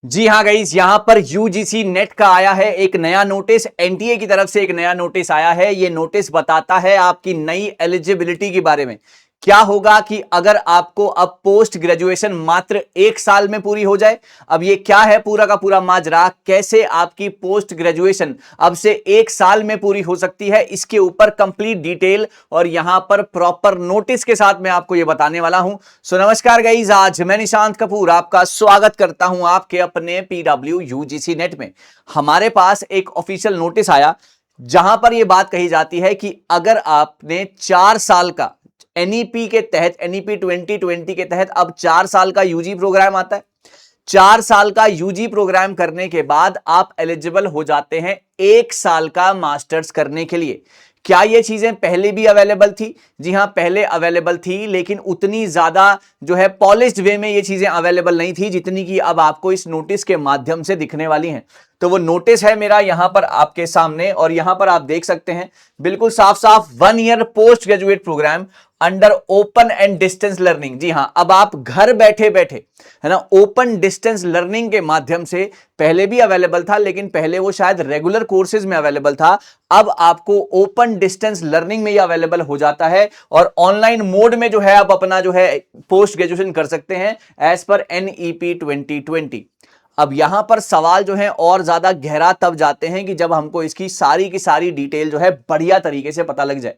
जी हाँ गाइस, यहां पर यूजीसी नेट का आया है एक नया नोटिस। एनटीए की तरफ से एक नया नोटिस आया है। ये नोटिस बताता है आपकी नई एलिजिबिलिटी के बारे में। क्या होगा कि अगर आपको अब पोस्ट ग्रेजुएशन मात्र 1 साल में पूरी हो जाए। अब ये क्या है पूरा का पूरा माजरा, कैसे आपकी पोस्ट ग्रेजुएशन अब से 1 साल में पूरी हो सकती है, इसके ऊपर कंप्लीट डिटेल और यहां पर प्रॉपर नोटिस के साथ मैं आपको ये बताने वाला हूं। सो नमस्कार गाइस, आज मैं निशांत कपूर आपका स्वागत करता हूं आपके अपने पीडब्ल्यू यूजीसी नेट में। हमारे पास एक ऑफिशियल नोटिस आया जहां पर यह बात कही जाती है कि अगर आपने 4 साल का एनईपी के तहत, एनईपी 2020 के तहत अब 4 साल का यूजी प्रोग्राम आता है। 4 साल का यूजी प्रोग्राम करने के बाद आप एलिजिबल हो जाते हैं 1 साल का मास्टर्स करने के लिए। क्या ये चीजें पहले भी अवेलेबल थी? जी हां, पहले अवेलेबल थी, लेकिन उतनी ज्यादा जो है पॉलिश्ड वे में ये चीजें अवेलेबल नहीं थी जितनी कि अब आपको इस नोटिस के माध्यम से दिखने वाली हैं। तो वो नोटिस है मेरा यहां पर आपके सामने, और यहां पर आप देख सकते हैं बिल्कुल साफ साफ 1 year post graduate program under open and distance learning. जी हां, अब आप घर बैठे बैठे, है ना, ओपन डिस्टेंस लर्निंग के माध्यम से, पहले भी अवेलेबल था लेकिन पहले वो शायद रेगुलर कोर्सेज में अवेलेबल था, अब आपको ओपन डिस्टेंस लर्निंग में ये अवेलेबल हो जाता है और ऑनलाइन मोड में जो है आप अपना जो है पोस्ट ग्रेजुएशन कर सकते हैं एज पर एनईपी 2020। अब यहां पर सवाल जो है और ज्यादा गहरा तब जाते हैं कि जब हमको इसकी सारी की सारी डिटेल जो है बढ़िया तरीके से पता लग जाए।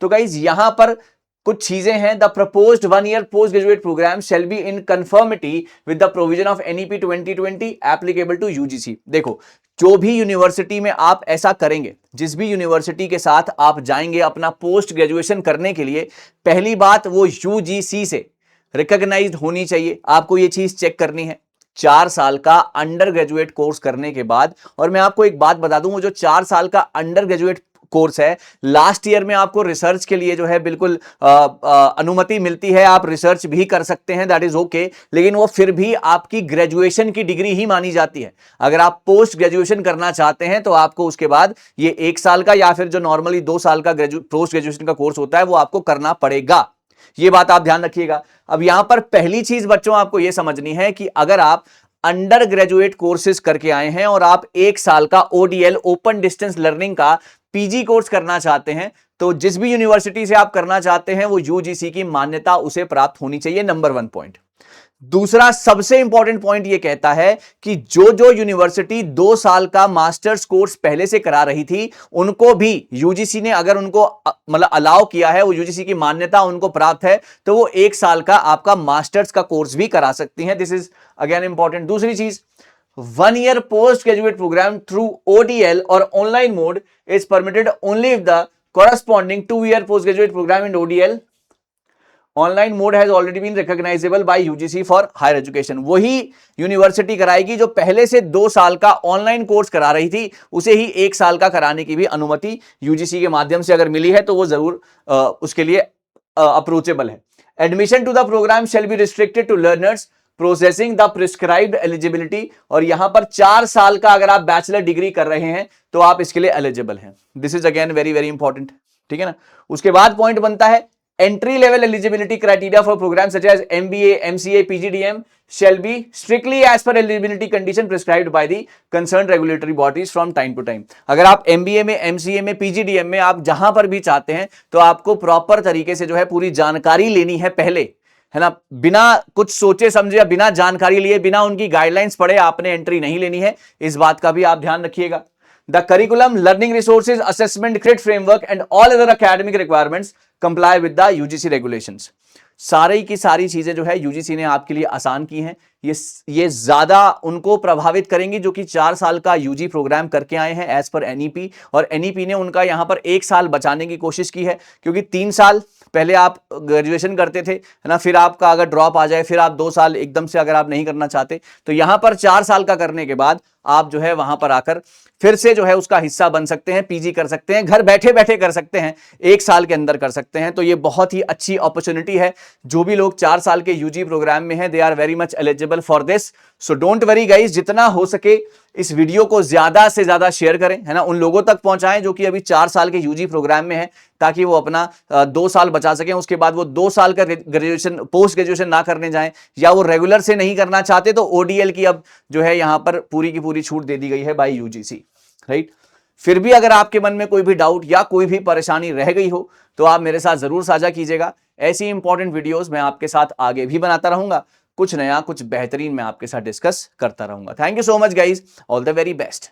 तो गाइज यहां पर कुछ चीजें हैं। The proposed 1 year post graduate program shall be in conformity with the provision of NEP 2020 applicable to UGC. देखो, जो भी यूनिवर्सिटी में आप ऐसा करेंगे, जिस भी यूनिवर्सिटी के साथ आप जाएंगे अपना पोस्ट ग्रेजुएशन करने के लिए, पहली बात वो यूजीसी से रिकॉग्नाइज्ड होनी चाहिए। आपको ये चीज चेक करनी है 4 साल का अंडर ग्रेजुएट कोर्स करने के बाद। और मैं आपको एक बात बता दूं, वो जो 4 साल का अंडर ग्रेजुएट कोर्स है, लास्ट ईयर में आपको रिसर्च के लिए जो है बिल्कुल अनुमति मिलती है, आप रिसर्च भी कर सकते हैं, दैट इज ओके, लेकिन वो फिर भी आपकी ग्रेजुएशन की डिग्री ही मानी जाती है। अगर आप पोस्ट ग्रेजुएशन करना चाहते हैं तो आपको उसके बाद ये 1 साल का या फिर जो नॉर्मली 2 साल का पोस्ट ग्रेजुएशन का कोर्स होता है वो आपको करना पड़ेगा। ये बात आप ध्यान रखिएगा। अब यहां पर पहली चीज बच्चों आपको यह समझनी है कि अगर आप अंडर ग्रेजुएट कोर्सेज करके आए हैं और आप 1 साल का ओडीएल ओपन डिस्टेंस लर्निंग का पीजी कोर्स करना चाहते हैं, तो जिस भी यूनिवर्सिटी से आप करना चाहते हैं वो यूजीसी की मान्यता उसे प्राप्त होनी चाहिए। Number 1 point. दूसरा सबसे इंपॉर्टेंट पॉइंट यह कहता है कि जो जो यूनिवर्सिटी 2 साल का मास्टर्स कोर्स पहले से करा रही थी, उनको भी यूजीसी ने अगर उनको मतलब अलाउ किया है, वो यूजीसी की मान्यता उनको प्राप्त है, तो वो 1 साल का आपका मास्टर्स का कोर्स भी करा सकती हैं। This is again important. दूसरी चीज, 1 year post graduate program through ODL और online mode is permitted only if the corresponding 2 year post graduate program in ODL online mode has already been recognizable by UGC for higher education. वही university कराएगी जो पहले से 2 साल का online course करा रही थी, उसे ही 1 साल का कराने की भी अनुमति यूजीसी के माध्यम से अगर मिली है तो वो जरूर उसके लिए अप्रोचेबल है। Admission to the program shall be restricted to learners processing the prescribed eligibility. और यहां पर 4 साल का अगर आप बैचलर डिग्री कर रहे हैं तो आप इसके लिए एलिजिबल हैं। This is again very very important, ठीक है ना। उसके बाद पॉइंट बनता है entry level eligibility criteria for program such as MBA, MCA, PGDM shall be strictly as per eligibility condition prescribed by the concerned regulatory bodies from time to time। अगर आप MBA में, एमसीए में, PGDM में, आप जहां पर भी चाहते हैं तो आपको प्रॉपर तरीके से जो है पूरी जानकारी लेनी है पहले, है ना। बिना कुछ सोचे समझे या बिना जानकारी लिए, बिना उनकी गाइडलाइंस पढ़े आपने एंट्री नहीं लेनी है। इस बात का भी आप ध्यान रखिएगा। The curriculum, learning resources, assessment, credit framework and all other academic requirements comply with the UGC regulations। सारी की सारी चीजें जो है यूजीसी ने आपके लिए आसान की हैं। ये ज्यादा उनको प्रभावित करेंगी जो कि 4 साल का यूजी प्रोग्राम करके आए हैं एज पर एनईपी, और एनईपी ने उनका यहां पर 1 साल बचाने की कोशिश की है, क्योंकि 3 साल पहले आप ग्रेजुएशन करते थे, है ना, फिर आपका अगर ड्रॉप आ जाए, फिर आप 2 साल एकदम से अगर आप नहीं करना चाहते, तो यहां पर 4 साल का करने के बाद आप जो है वहां पर आकर फिर से जो है उसका हिस्सा बन सकते हैं, पीजी कर सकते हैं, घर बैठे बैठे कर सकते हैं, 1 साल के अंदर कर सकते हैं। तो ये बहुत ही अच्छी अपॉर्चुनिटी है। जो भी लोग 4 साल के यूजी प्रोग्राम में हैं, they are very much eligible for this. So don't worry guys, जितना हो सके इस वीडियो को ज्यादा से ज्यादा शेयर करें, है ना, उन लोगों तक पहुंचाएं जो कि अभी 4 साल के यूजी प्रोग्राम में है, ताकि वो अपना 2 साल बचा सकें। उसके बाद वो 2 साल का ग्रेजुएशन, पोस्ट ग्रेजुएशन ना करने जाएं, या वो रेगुलर से नहीं करना चाहते तो ओडीएल की अब जो है यहां पर पूरी की पूरी छूट दे दी गई है बाय यूजीसी, राइट। फिर भी अगर आपके मन में कोई भी डाउट या कोई भी परेशानी रह गई हो तो आप मेरे साथ जरूर साझा कीजिएगा। ऐसी इंपॉर्टेंट वीडियोस मैं आपके साथ आगे भी बनाता रहूंगा, कुछ नया कुछ बेहतरीन मैं आपके साथ डिस्कस करता रहूंगा। Thank you so much guys, all the very best.